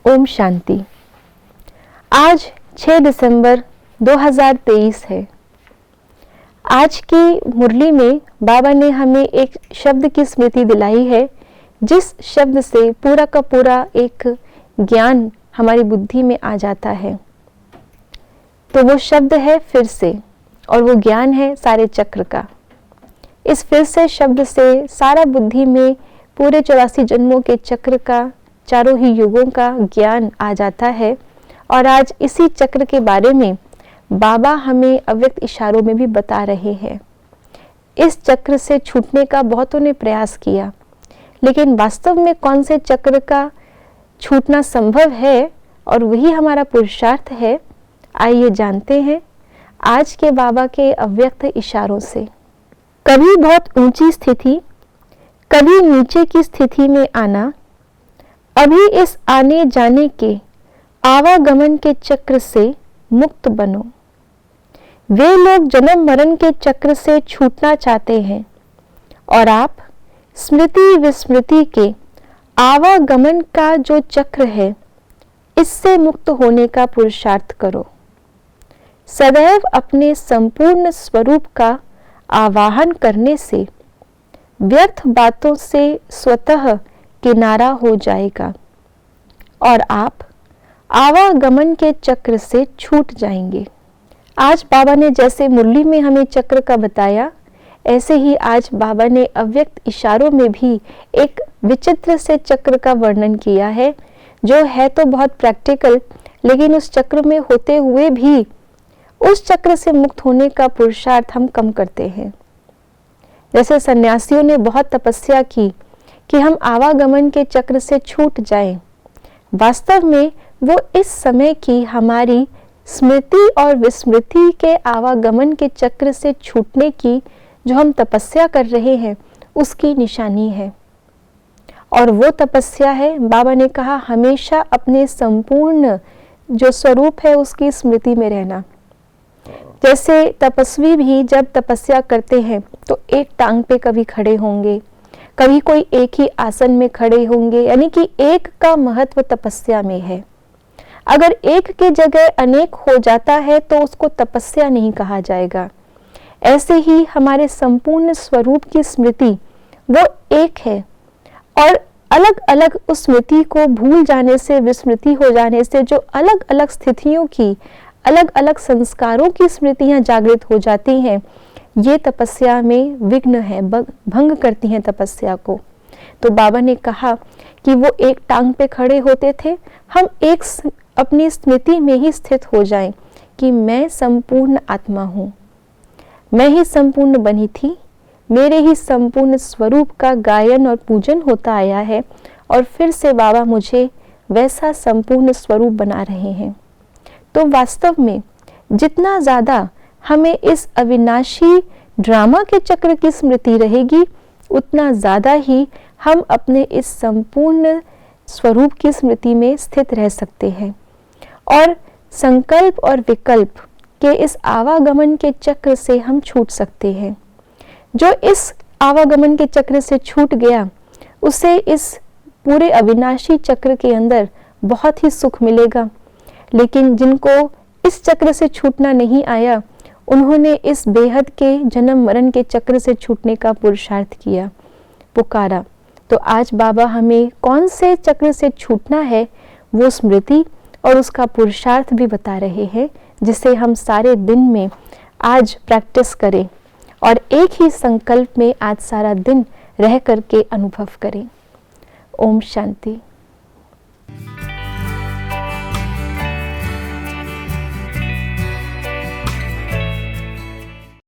ओम शांति। आज 6 दिसंबर 2023 है। आज की मुरली में बाबा ने हमें एक शब्द की स्मृति दिलाई है, जिस शब्द से पूरा का पूरा एक ज्ञान हमारी बुद्धि में आ जाता है। तो वो शब्द है फिर से, और वो ज्ञान है सारे चक्र का। इस फिर से शब्द से सारा बुद्धि में पूरे 84 जन्मों के चक्र का, चारों ही युगों का ज्ञान आ जाता है। और आज इसी चक्र के बारे में बाबा हमें अव्यक्त इशारों में भी बता रहे हैं। इस चक्र से छूटने का बहुतों ने प्रयास किया, लेकिन वास्तव में कौन से चक्र का छूटना संभव है और वही हमारा पुरुषार्थ है, आइए जानते हैं आज के बाबा के अव्यक्त इशारों से। कभी बहुत ऊंची स्थिति, कभी नीचे की स्थिति में आना, अभी इस आने जाने के आवागमन के चक्र से मुक्त बनो। वे लोग जन्म मरण के चक्र से छूटना चाहते हैं और आप स्मृति विस्मृति के आवागमन का जो चक्र है, इससे मुक्त होने का पुरुषार्थ करो। सदैव अपने संपूर्ण स्वरूप का आवाहन करने से व्यर्थ बातों से स्वतः किनारा हो जाएगा और आप आवागमन के चक्र से छूट जाएंगे। आज बाबा ने जैसे मुरली में हमें चक्र का बताया, ऐसे ही आज बाबा ने अव्यक्त इशारों में भी एक विचित्र से चक्र का वर्णन किया है, जो है तो बहुत प्रैक्टिकल, लेकिन उस चक्र में होते हुए भी उस चक्र से मुक्त होने का पुरुषार्थ हम कम करते हैं। जैसे सन्यासियों ने बहुत तपस्या की कि हम आवागमन के चक्र से छूट जाएं। वास्तव में वो इस समय की हमारी स्मृति और विस्मृति के आवागमन के चक्र से छूटने की जो हम तपस्या कर रहे हैं, उसकी निशानी है। और वो तपस्या है, बाबा ने कहा, हमेशा अपने संपूर्ण जो स्वरूप है उसकी स्मृति में रहना। जैसे तपस्वी भी जब तपस्या करते हैं तो एक टांग पे कभी खड़े होंगे, कभी कोई एक ही आसन में खड़े होंगे, यानी कि एक का महत्व तपस्या में है। अगर एक के जगह अनेक हो जाता है तो उसको तपस्या नहीं कहा जाएगा। ऐसे ही हमारे संपूर्ण स्वरूप की स्मृति वो एक है, और अलग अलग उस स्मृति को भूल जाने से, विस्मृति हो जाने से जो अलग अलग स्थितियों की, अलग अलग संस्कारों की स्मृतियां जागृत हो जाती हैं, ये तपस्या में विघ्न है, भंग करती हैं तपस्या को। तो बाबा ने कहा कि वो एक टांग पे खड़े होते थे, हम एक अपनी स्मृति में ही स्थित हो जाएं कि मैं संपूर्ण आत्मा हूँ, मैं ही संपूर्ण बनी थी, मेरे ही संपूर्ण स्वरूप का गायन और पूजन होता आया है, और फिर से बाबा मुझे वैसा संपूर्ण स्वरूप बना रहे हैं। तो वास्तव में जितना ज़्यादा हमें इस अविनाशी ड्रामा के चक्र की स्मृति रहेगी, उतना ज़्यादा ही हम अपने इस संपूर्ण स्वरूप की स्मृति में स्थित रह सकते हैं और संकल्प और विकल्प के इस आवागमन के चक्र से हम छूट सकते हैं। जो इस आवागमन के चक्र से छूट गया, उसे इस पूरे अविनाशी चक्र के अंदर बहुत ही सुख मिलेगा। लेकिन जिनको इस चक्र से छूटना नहीं आया, उन्होंने इस बेहद के जन्म मरण के चक्र से छूटने का पुरुषार्थ किया, पुकारा। तो आज बाबा हमें कौन से चक्र से छूटना है, वो स्मृति और उसका पुरुषार्थ भी बता रहे हैं, जिसे हम सारे दिन में आज प्रैक्टिस करें और एक ही संकल्प में आज सारा दिन रह करके अनुभव करें। ओम शांति।